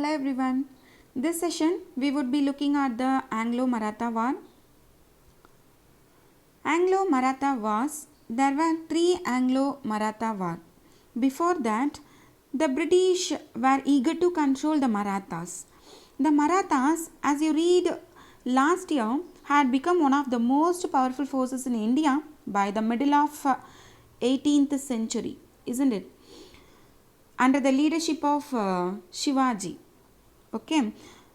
Hello everyone. This session we would be looking at the Anglo-Maratha War. Anglo-Maratha Wars. There were three Anglo-Maratha Wars. Before that, the British were eager to control the Marathas. The Marathas, as you read last year, had become one of the most powerful forces in India by the middle of 18th century, isn't it? Under the leadership of Shivaji. Okay,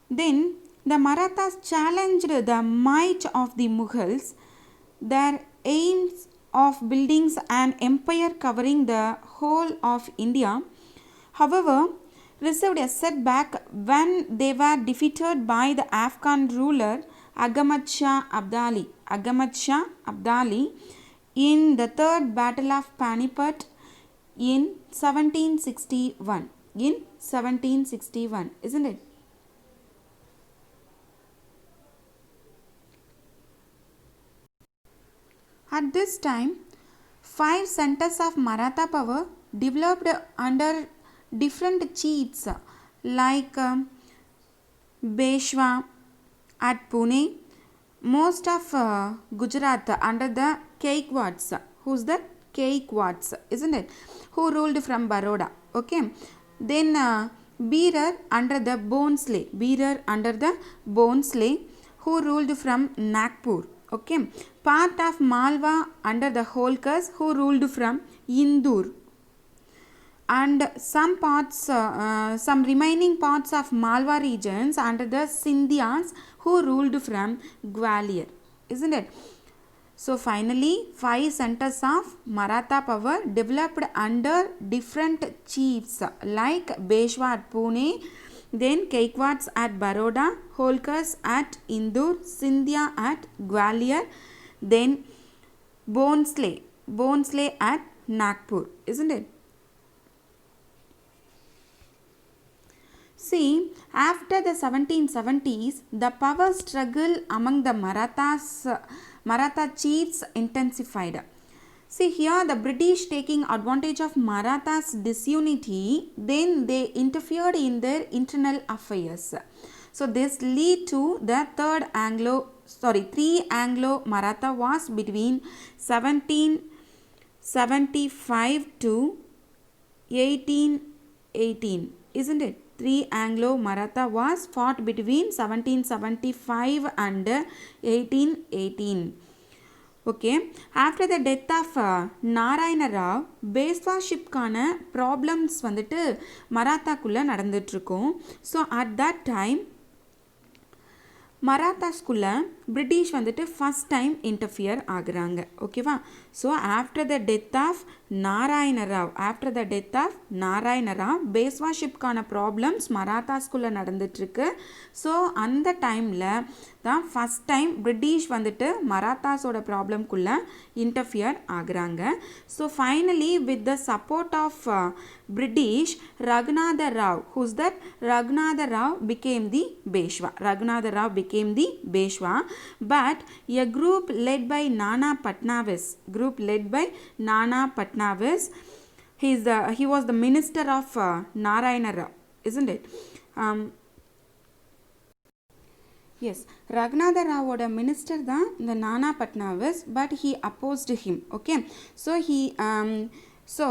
then the Marathas challenged the might of the Mughals. Their aims of building an empire covering the whole of India, however, received a setback when they were defeated by the Afghan ruler Ahmad Shah Abdali. Ahmad Shah Abdali in the Third Battle of Panipat in 1761. In 1761, isn't it? At this time, 5 centers of Maratha power developed under different chiefs like Peshwa at Pune, most of Gujarat under the Gaikwads. Who's the Gaikwads, isn't it? Who ruled from Baroda. Okay. Then Beerar under the Bhonsle. Beerar under the Bhonsle, who ruled from Nagpur. Okay, part of Malwa under the Holkars, who ruled from Indur, and some remaining parts of Malwa regions under the Scindias, who ruled from Gwalior, isn't it? So finally, 5 centers of Maratha power developed under different chiefs like Peshwa at Pune, then Gaikwads at Baroda, Holkars at Indur, Scindia at Gwalior, then Bhonsle at Nagpur, isn't it? See, after the 1770s, the power struggle among the Maratha chiefs intensified. See here, the British taking advantage of Marathas' disunity, then they interfered in their internal affairs. So this lead to the three Anglo-Maratha wars between 1775 to 1818, isn't it? 3 Anglo-Maratha wars fought between 1775 and 1818. Okay, after the death of Narayana Rao, பேஸ்வாஷிப்கான problems வந்துட்டு மராத்தாக்குள்ளே நடந்துட்டுருக்கும். So at that time மராத்தாஸ்குள்ளே British வந்துட்டு first time interfere ஆகுறாங்க. ஓகேவா? So after the death of Narayana Rao பேஸ்வாஷிப்கான problems மராத்தாஸ்குள்ளே நடந்துட்டுருக்கு. ஸோ அந்த டைமில் தான் ஃபஸ்ட் டைம் பிரிட்டிஷ் வந்துட்டு மராத்தாஸோட ப்ராப்ளம்குள்ளே இன்டர்ஃபியர் ஆகுறாங்க. So finally with the support of British, Raghunatha Rao, who's that? Raghunatha Rao became the Peshwa. But a group led by Nana Patnavis, he was the minister of Narayana Rao, isn't it? Yes, Raghunatha Rao's minister தான் இந்த Nana Patnavis, but he opposed him. Okay, so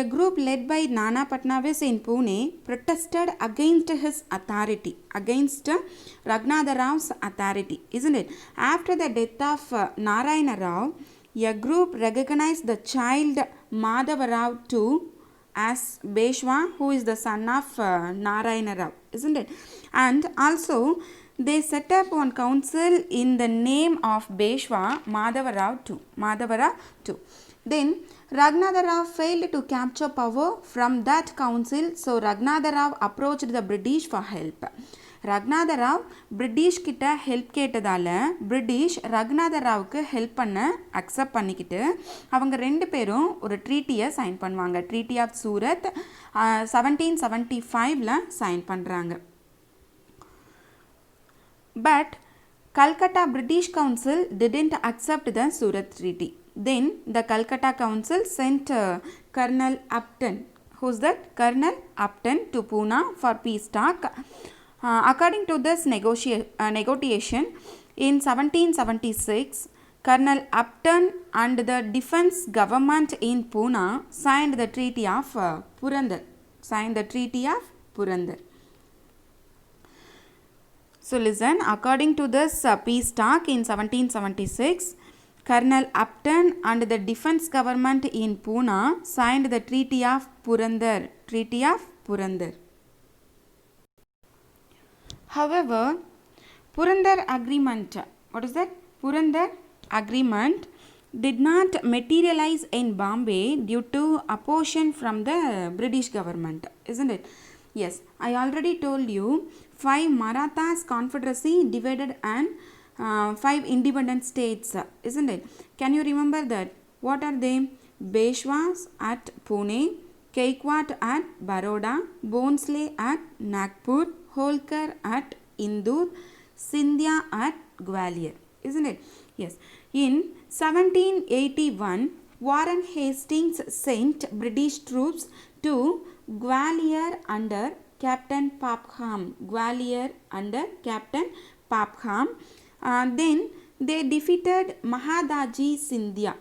a group led by Nana Patnavis in Pune protested against his authority, against Raghunatha Rao's authority, isn't it? After the death of Narayana Rao, a group recognized the child Madhava Rao too as Peshwa, who is the son of Narayana Rao, isn't it? And also they set up one council in the name of Peshwa, Madhava Rao too. Then Raghunatha Rao failed to capture power from that council, so Raghunatha Rao approached the British for help. Raghunatha Rao British கிட்ட help கேட்டதால் British Raghunatha Raoவுக்கு help பண்ண accept பண்ணிக்கிட்டு அவங்க ரெண்டு பேரும் ஒரு ட்ரீட்டியை sign பண்ணுவாங்க. Treaty of Surat 1775 sign பண்ணுறாங்க. But Calcutta British Council didn't accept the Surat Treaty. Then the Calcutta Council sent Colonel Upton, Who's that? Colonel Upton to Pune for peace talk. According to this negotiation in 1776, Colonel Upton and the defense government in Pune signed the Treaty of Purandar. So listen, according to this peace talk in 1776, Colonel Upton and the defense government in Pune signed the Treaty of Purandar. However, Purandar Agreement, what is that? Purandar Agreement did not materialize in Bombay due to opposition from the British government, isn't it? Yes, I already told you 5 Marathas confederacy divided and 5 independent states, isn't it? Can you remember that? What are they? Peshwas at Pune, Kaikwat at Baroda, Bhonsle at Nagpur, Holkar at Indore, Scindia at Gwalior, isn't it? Yes. In 1781, Warren Hastings sent British troops to Gwalior under Captain Popham. Then they defeated Mahadaji Scindia.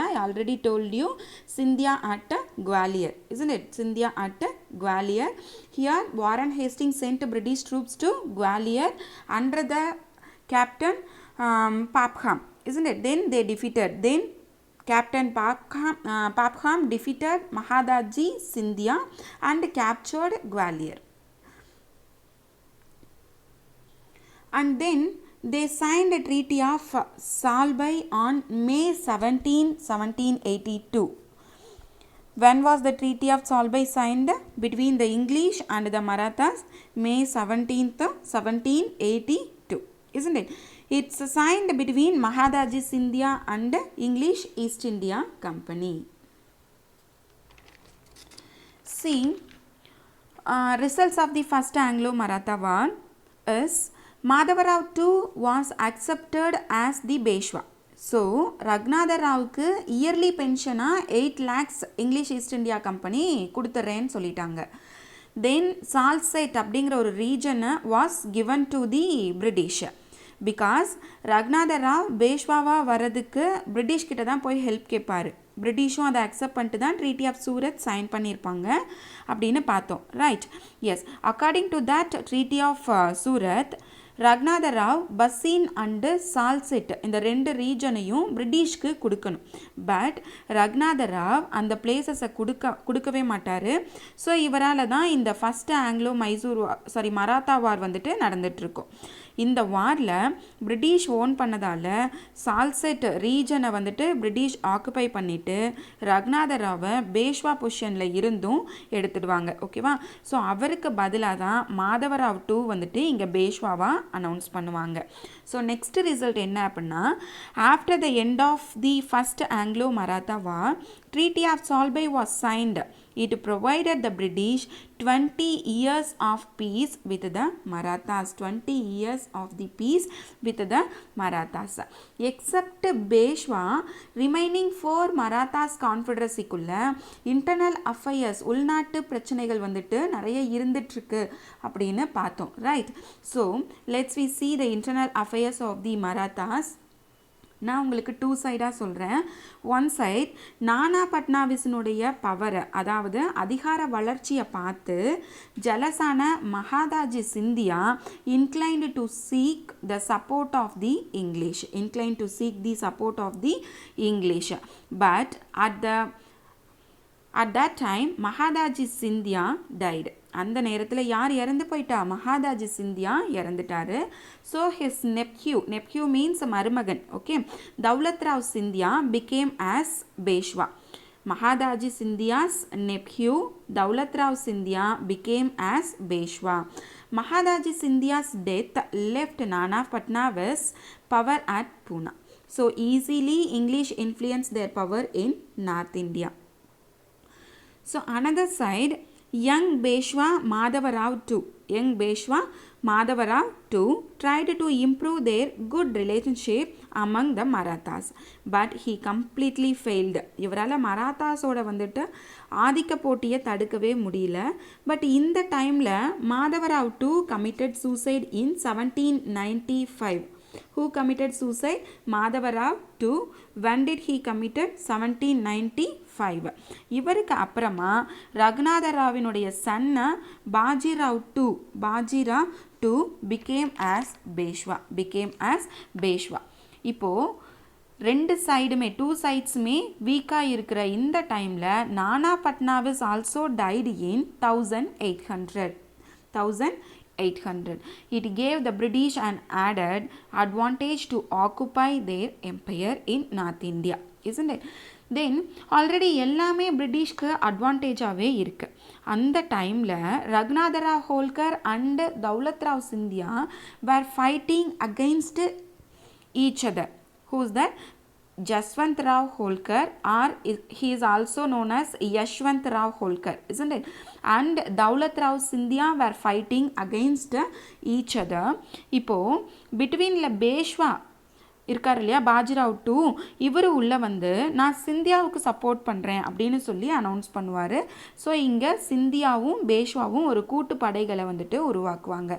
I already told you Scindia at Gwalior, isn't it? Scindia at Gwalior. Here Warren Hastings sent British troops to Gwalior under the Captain Popham, isn't it? Then they defeated. Then Captain Popham defeated Mahadaji Scindia and captured Gwalior. And then they signed a Treaty of Salbai on May 17, 1782. When was the Treaty of Salbai signed between the English and the Marathas? May 17th, 1782, isn't it? It's signed between Mahadaji Scindia and English East India Company. See, results of the first Anglo-Maratha War is Madhavarao II was accepted as the Peshwa. So Raghunathar ராவுக்கு yearly பென்ஷனாக 8 lakhs English East India Company கொடுத்துட்றேன்னு சொல்லிட்டாங்க. Then Salsette அப்படிங்கிற ஒரு ரீஜனை was given to the British. Because Raghunathar Rao பேஷ்வாவாக வர்றதுக்கு British கிட்ட தான் போய் ஹெல்ப் கேட்பார். பிரிட்டிஷும் அதை அக்செப்ட் பண்ணிட்டு தான் ட்ரீட்டி ஆஃப் சூரத் சைன் பண்ணியிருப்பாங்க அப்படின்னு பார்த்தோம். Right? Yes, according to that treaty of Surat, Raghunathar Rao Bassein and Salsette இந்த 2 ரீஜனையும் பிரிட்டிஷ்க்கு கொடுக்கணும். பட் ரகுநாதர் ராவ் அந்த பிளேசஸை கொடுக்கவே மாட்டார். ஸோ இவரால் தான் இந்த ஃபஸ்ட்டு மராத்தா வார் வந்துட்டு நடந்துகிட்ருக்கோம். இந்த வாரில் பிரிட்டிஷ் ஓன் பண்ணதால் சால்செட் ரீஜனை வந்துட்டு பிரிட்டிஷ் ஆக்குப்பை பண்ணிவிட்டு ரகுநாதர் ராவை பேஷ்வா பொசிஷனில் இருந்தும் எடுத்துடுவாங்க. ஓகேவா? ஸோ அவருக்கு பதிலாக தான் மாதவராவ் II வந்துட்டு இங்கே பேஷ்வாவாக அனௌன்ஸ் பண்ணுவாங்க. ஸோ நெக்ஸ்ட் ரிசல்ட் என்ன அப்படின்னா, after the end of the first Anglo Maratha war, treaty of Salbai was signed. It provided the British 20 years of peace with the Marathas. 20 years of the peace with the Marathas. Except Peshwa, remaining 4 Marathas confederacy குள்ள internal affairs உள்நாட்டு பிரச்சனைகள் வந்துட்டு நிறைய இருந்துட்டுருக்கு அப்படின்னு பார்த்தோம். Right? So let's we see the internal affairs of the Marathas. நான் உங்களுக்கு 2 சைடாக சொல்கிறேன். ஒன் சைட் நானா பட்னாவிஸினுடைய பவரை, அதாவது அதிகார வளர்ச்சியை பார்த்து ஜலசான Mahadaji Scindia inclined to seek the support of the English. But at that time Mahadaji Scindia died. அந்த நேரத்தில் யார் இறந்து போயிட்டா? மகாதாஜி சிந்தியா இறந்துட்டாரு. ஸோ ஹிஸ் நெப்யூ மீன்ஸ் மருமகன். Okay, Daulat Rao Scindia became as Peshwa. Mahadaji Scindia's nephew Daulat Rao Scindia became as Peshwa. Mahadaji Scindia's death left Nana Phadnavis power at Poona. So easily English influence their power in north India. So another side, young Peshwa Madhavarao too tried to improve their good relationship among the Marathas, but he completely failed. இவரால் மராத்தாஸோட வந்துட்டு ஆதிக்க போட்டியை தடுக்கவே முடியல. But இந்த டைமில் Madhavrao two committed suicide in 1795. Who committed suicide? Madhavarao II. When did he committed? 1795. இவருக்கு அப்புறமா ரகுநாதராவினுடைய son Bajirao two became as Peshwa. இப்போது ரெண்டு சைடுமே டூ சைட்ஸுமே வீக்காக இருக்கிற இந்த டைமில் நானா Fadnavis also died in 1800. It gave the British an added advantage to occupy their empire in North India, isn't it? Then already எல்லாமே பிரிட்டிஷ்க்கு அட்வான்டேஜாகவே இருக்குது. அந்த டைமில் Raghunathrao Holkar and Daulatrao Scindia were fighting against each other. Who's that? Jaswantrao Holkar, or he is also known as Yashwantrao Holkar, isn't it? And Daulatrao Sindhya were fighting against each other. இப்போ பிட்வீனில் பேஷ்வா இருக்கார் இல்லையா, Bajirao two, இவர் உள்ளே வந்து நான் சிந்தியாவுக்கு சப்போர்ட் பண்ணுறேன் அப்படின்னு சொல்லி அனௌன்ஸ் பண்ணுவார். ஸோ இங்கே சிந்தியாவும் பேஷ்வாவும் ஒரு கூட்டு படைகளை வந்துட்டு உருவாக்குவாங்க.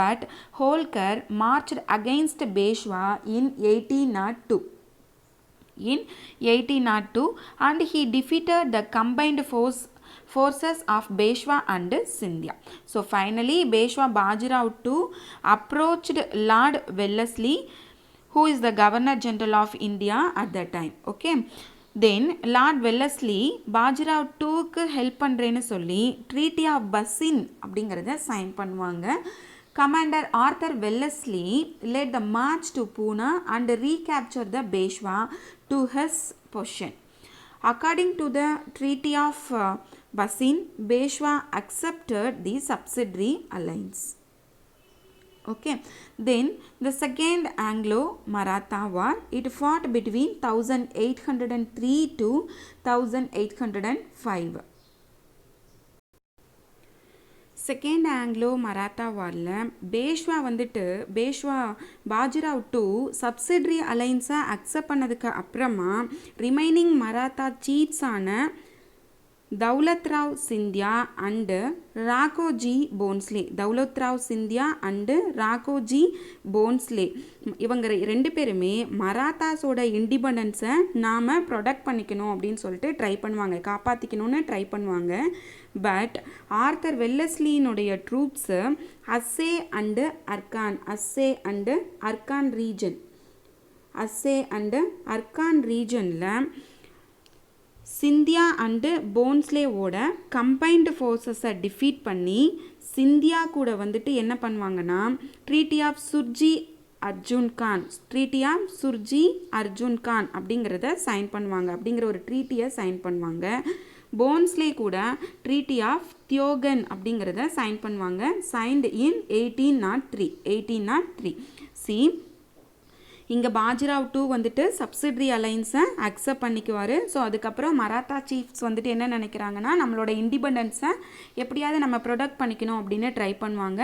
But Holkar marched against Peshwa in 1802 and he defeated the combined forces of Peshwa and Scindia. So finally Peshwa Bajirao II approached Lord Wellesley, who is the Governor General of India at that time. Okay, then Lord Wellesley Bajirao IIக்கு help பண்ணுறேன்னு சொல்லி treaty of பசின் அப்படிங்கிறத sign பண்ணுவாங்க. Commander Arthur Wellesley led the march to Pune and recaptured the Peshwa to his possession. According to the Treaty of Basin, Peshwa accepted the subsidiary alliance. Okay, then the second Anglo-Maratha War, it fought between 1803 to 1805. Second Anglo Maratha வாரில் Peshwa Bajirao two subsidiary அலைன்ஸை accept பண்ணதுக்கு அப்புறமா remaining Maratha சீஃப்ஸான Daulatrao Scindia and Raghoji Bhonsle இவங்க ரெண்டு பேருமே மராத்தாஸோட இண்டிபெண்டன்ஸை நாம் protect பண்ணிக்கணும் அப்படின்னு சொல்லிட்டு ட்ரை பண்ணுவாங்க, காப்பாற்றிக்கணும்னு ட்ரை பண்ணுவாங்க. பட் ஆர்த்தர் வெல்லஸ்லியினுடைய ட்ரூப்ஸு அஸ்ஸே அண்டு அர்கான் ரீஜனில் சிந்தியா அண்டு போன்ஸ்லேவோட கம்பைன்டு ஃபோர்ஸஸை டிஃபீட் பண்ணி சிந்தியா கூட வந்துட்டு என்ன பண்ணுவாங்கன்னா ட்ரீட்டி ஆஃப் சுர்ஜி அர்ஜுன் கான் அப்படிங்கிறத சைன் பண்ணுவாங்க, அப்படிங்கிற ஒரு ட்ரீட்டியை சைன் பண்ணுவாங்க. போன்ஸ்லே கூட ட்ரீட்டி ஆஃப் தியோகன் அப்படிங்கிறத சைன் பண்ணுவாங்க, சைன்டு இன் 1803. சி இங்கே பாஜிராவ் டூ வந்துட்டு சப்சிடரி அலைன்ஸை அக்செப்ட் பண்ணிக்குவார். ஸோ அதுக்கப்புறம் மராத்தா சீஃப்ஸ் வந்துட்டு என்ன நினைக்கிறாங்கன்னா நம்மளோட இண்டிபெண்டன்ஸை எப்படியாவது நம்ம ப்ரொடெக்ட் பண்ணிக்கணும் அப்படின்னு ட்ரை பண்ணுவாங்க.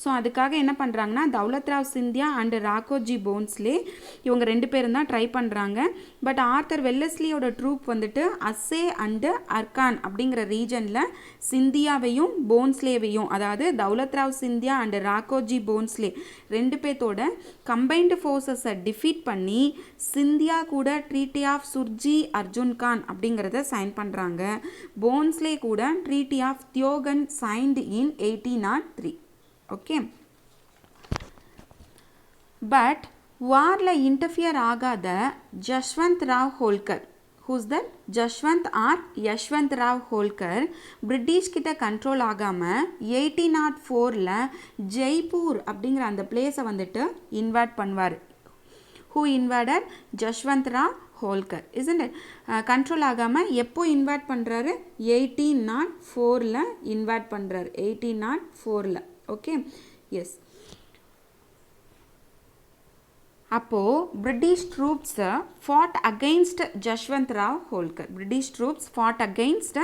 ஸோ அதுக்காக என்ன பண்ணுறாங்கன்னா தௌலத்ராவ் சிந்தியா அண்டு ராகோஜி போன்ஸ்லே இவங்க ரெண்டு பேரும் தான் ட்ரை பண்ணுறாங்க. பட் ஆர்த்தர் வெல்லஸ்லியோட ட்ரூப் வந்துட்டு அஸ்ஸே அண்டு அர்கான் அப்படிங்கிற ரீஜனில் சிந்தியாவையும் போன்ஸ்லேவையும், அதாவது தௌலத்ராவ் சிந்தியா அண்டு ராகோஜி போன்ஸ்லே ரெண்டு பேர்த்தோட கம்பைன்டு ஃபோர்ஸஸை டிஃபீட் பண்ணி சிந்தியா கூட ட்ரீட்டி ஆஃப் சுர்ஜி அர்ஜுன் கான் அப்படிங்கிறத சைன் பண்ணுறாங்க. போன்ஸ்லே கூட treaty of Deogaon signed in 1803. Okay, but வாரில் இன்டர்ஃபியர் ஆகாத Jashwant Rao Holkar, who's that? Jashwant or Yashwant Rao Holkar British கிட்ட கண்ட்ரோல் ஆகாமல் 1804 ஜெய்ப்பூர் அப்படிங்கிற அந்த பிளேஸை வந்துட்டு இன்வைட் பண்ணுவார். Who invaded? Jashwant Rao Holkar, isn't it? Control ஆகாமல் எப்போ இன்வைட் பண்ணுறாரு? 1804 இன்வைட் பண்ணுறாரு, 1804. Okay, yes. அப்போது British troops fought against Jashwant Rao Holkar. British troops fought against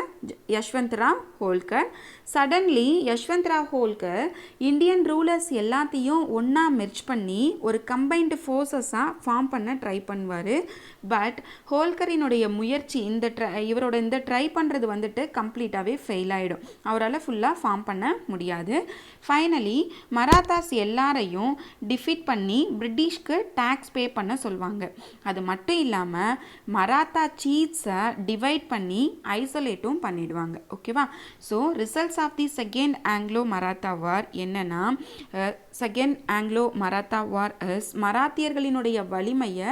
Yashwant Rao Holkar. Suddenly Yashwant Rao Holkar Indian rulers எல்லாத்தையும் ஒன்றா மெர்ஜ் பண்ணி ஒரு கம்பைன்டு ஃபோர்ஸஸாக ஃபார்ம் பண்ண ட்ரை பண்ணுவார். பட் ஹோல்கரினுடைய முயற்சி இவரோட இந்த ட்ரை பண்ணுறது வந்துட்டு கம்ப்ளீட்டாகவே ஃபெயில் ஆகிடும். அவரால் ஃபுல்லாக ஃபார்ம் பண்ண முடியாது. ஃபைனலி மராத்தாஸ் எல்லாரையும் டிஃபீட் பண்ணி பிரிட்டிஷ்க்கு டேக்ஸ் பே பண்ண சொல்லுவாங்க. அது மட்டும் இல்லாமல் மராத்தா சீஃப்ஸை டிவைட் பண்ணி ஐசோலேட்டும் பண்ணிடுவாங்க. ஓகேவா? So results of the second Anglo Maratha war என்னன்னா, second Anglo Maratha war is மராத்தியர்களினுடைய வலிமையை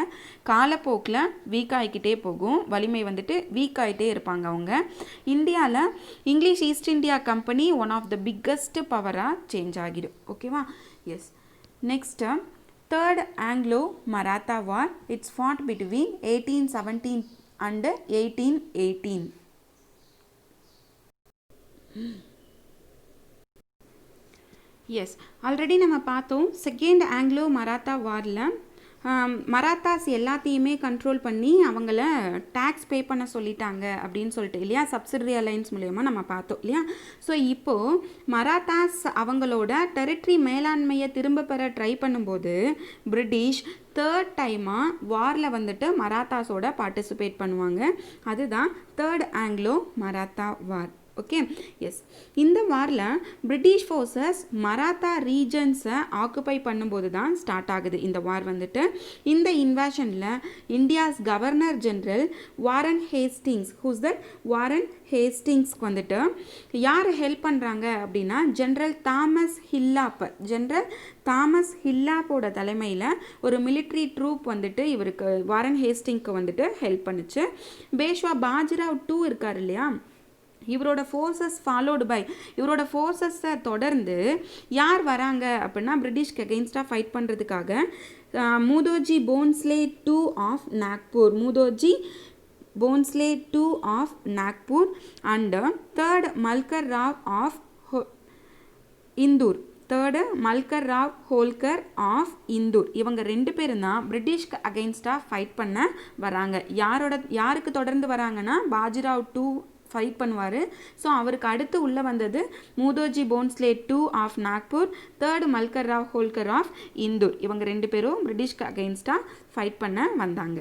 காலப்போக்கில் வீக் ஆகிக்கிட்டே போகும். வலிமை வந்துட்டு வீக் ஆகிட்டே இருப்பாங்க அவங்க. இந்தியாவில் English East India Company one of the biggest பவராக சேஞ்ச் ஆகிடும். ஓகேவா? Yes. Next Third Anglo-Maratha War. It's fought between 1817 and 1818. Yes, already நம்ம பார்த்தோம் செகண்ட் ஆங்கிலோ மராத்தா வாரில் மராத்தாஸ் எல்லாத்தையுமே கண்ட்ரோல் பண்ணி அவங்கள டேக்ஸ் பே பண்ண சொல்லிட்டாங்க அப்படின்னு சொல்லிட்டு இல்லையா, சப்சிடரி அலைன்ஸ் மூலயமா நம்ம பார்த்தோம் இல்லையா. ஸோ இப்போது மராத்தாஸ் அவங்களோட டெரிட்டரி மேலாண்மையை திரும்ப பெற ட்ரை பண்ணும்போது பிரிட்டிஷ் தேர்ட் டைமாக வாரில் வந்துட்டு மராத்தாஸோட பார்ட்டிசிபேட் பண்ணுவாங்க. அதுதான் third Anglo Maratha war. Okay, yes. இந்த வாரில் பிரிட்டிஷ் ஃபோர்ஸஸ் மராத்தா ரீஜன்ஸை ஆக்குப்பை பண்ணும்போது தான் ஸ்டார்ட் ஆகுது இந்த வார் வந்துட்டு. இந்த இன்வேஷனில் India's governor general Warren Hastings, who's that Warren ஹேஸ்டிங்ஸ்க்கு வந்துட்டு யார் ஹெல்ப் பண்ணுறாங்க அப்படின்னா general Thomas Hislop. General Thomas ஹில்லாப்போட தலைமையில் ஒரு மிலிட்ரி ட்ரூப் வந்துட்டு இவருக்கு வாரன் ஹேஸ்டிங்க்கு வந்துட்டு ஹெல்ப் பண்ணுச்சு. பேஷ்வா பாஜிராவ் 2 இருக்கார் இல்லையா, இவரோட ஃபோர்ஸஸ் ஃபாலோடு பை இவரோட ஃபோர்ஸஸை தொடர்ந்து யார் வராங்க அப்படின்னா பிரிட்டிஷ்க்கு அகெயின்ஸ்டாக ஃபைட் பண்ணுறதுக்காக Mudhoji Bhonsle 2 of Nagpur, Mudhoji Bhonsle 2 of Nagpur and third Malhar Rao of Indore, third Malhar Rao Holkar of Indore. இவங்க 2 பேரும் தான் பிரிட்டிஷ்க்கு அகெயின்ஸ்டாக ஃபைட் பண்ண வராங்க. யாருக்கு தொடர்ந்து வராங்கன்னா பாஜிராவ் 2 ஃபைட் பண்ணுவார். ஸோ அவருக்கு அடுத்து உள்ளே வந்தது Mudhoji Bhonsle 2 of Nagpur, third Malhar Rao Holkar of Indore. இவங்க 2 பேரும் பிரிட்டிஷ்க்கு அகெயின்ஸ்டாக ஃபைட் பண்ண வந்தாங்க.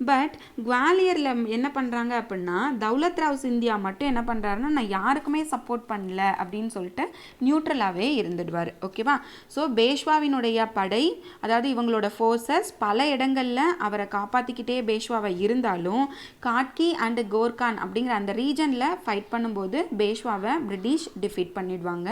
பட் குவாலியரில் என்ன பண்ணுறாங்க அப்படின்னா தௌலத் ராவ் சிந்தியா மட்டும் என்ன பண்ணுறாருன்னா நான் யாருக்குமே சப்போர்ட் பண்ணல அப்படின்னு சொல்லிட்டு நியூட்ரலாகவே இருந்துடுவார். ஓகேவா? ஸோ பேஷ்வாவினுடைய படை, அதாவது இவங்களோட ஃபோர்ஸஸ் பல இடங்களில் அவரை காப்பாற்றிக்கிட்டே பேஷ்வாவை இருந்தாலும் காட்கி அண்டு கோர்கான் அப்படிங்கிற அந்த ரீஜனில் ஃபைட் பண்ணும்போது பேஷ்வாவை பிரிட்டிஷ் டிஃபீட் பண்ணிடுவாங்க.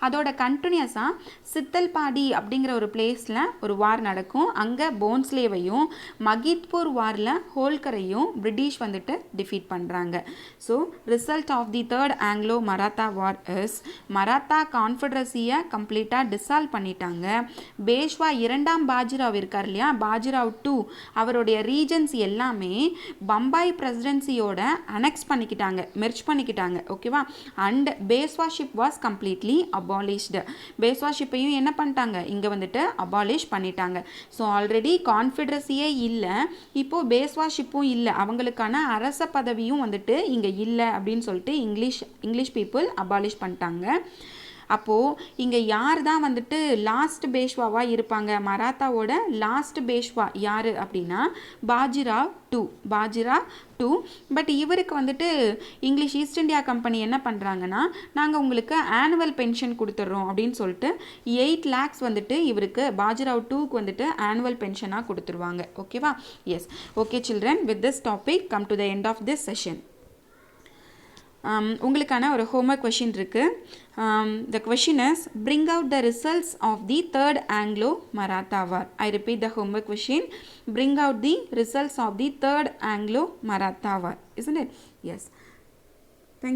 அதோட கண்டினியூஸாக சித்தல்பாடி அப்படிங்கிற ஒரு பிளேஸில் ஒரு வார் நடக்கும். அங்கே போன்ஸ்லேவையும் மகித்பூர் வாரில் ஹோல்கரையும் பிரிட்டிஷ் வந்துட்டு டிஃபீட் பண்ணுறாங்க. So result of the third Anglo Maratha war is Maratha கான்ஃபெடரசியை கம்ப்ளீட்டாக டிசால்வ் பண்ணிட்டாங்க. பேஷ்வா 2ஆம் பாஜிராவ் இருக்கார் இல்லையா, பாஜிராவ் 2 அவருடைய ரீஜன்ஸ் எல்லாமே பம்பாய் பிரசிடென்சியோட அனெக்ஸ் பண்ணிக்கிட்டாங்க, மெர்ஜ் பண்ணிக்கிட்டாங்க. ஓகேவா? And Peshwaship was completely abolished. பேஷ்வாஷிப்பையும் என்ன பண்ணிட்டாங்க, இங்கே வந்துட்டு அபாலிஷ் பண்ணிட்டாங்க. ஸோ ஆல்ரெடி கான்ஃபெடரசியே இல்லை, இப்போது பேஷ்வாஷிப்பும் இல்லை, அவங்களுக்கான அரச பதவியும் வந்துட்டு இங்கே இல்லை அப்படின்னு சொல்லிட்டு இங்கிலீஷ் பீப்புள் அபாலிஷ் பண்ணிட்டாங்க. அப்போது இங்கே யார் தான் வந்துட்டு லாஸ்ட் பேஷ்வாவாக இருப்பாங்க, மராத்தாவோட லாஸ்ட் பேஷ்வா யார் அப்படின்னா பாஜிராவ் 2. பட் இவருக்கு வந்துட்டு இங்கிலீஷ் ஈஸ்ட் இந்தியா கம்பெனி என்ன பண்ணுறாங்கன்னா நாங்கள் உங்களுக்கு ஆனுவல் பென்ஷன் கொடுத்துட்றோம் அப்படின்னு சொல்லிட்டு 8 lakhs வந்துட்டு இவருக்கு பாஜிராவ் 2க்கு வந்துட்டு ஆனுவல் பென்ஷனாக கொடுத்துருவாங்க. ஓகேவா? Yes. Okay children, with this topic come to the end of this session. உங்களுக்கான ஒரு ஹோம்ஒர்க் கொஷின் இருக்குது. The question is, bring out the results of the third Anglo-Maratha War. I repeat the homework question. Bring out the results of the third Anglo-Maratha War. Isn't it? Yes.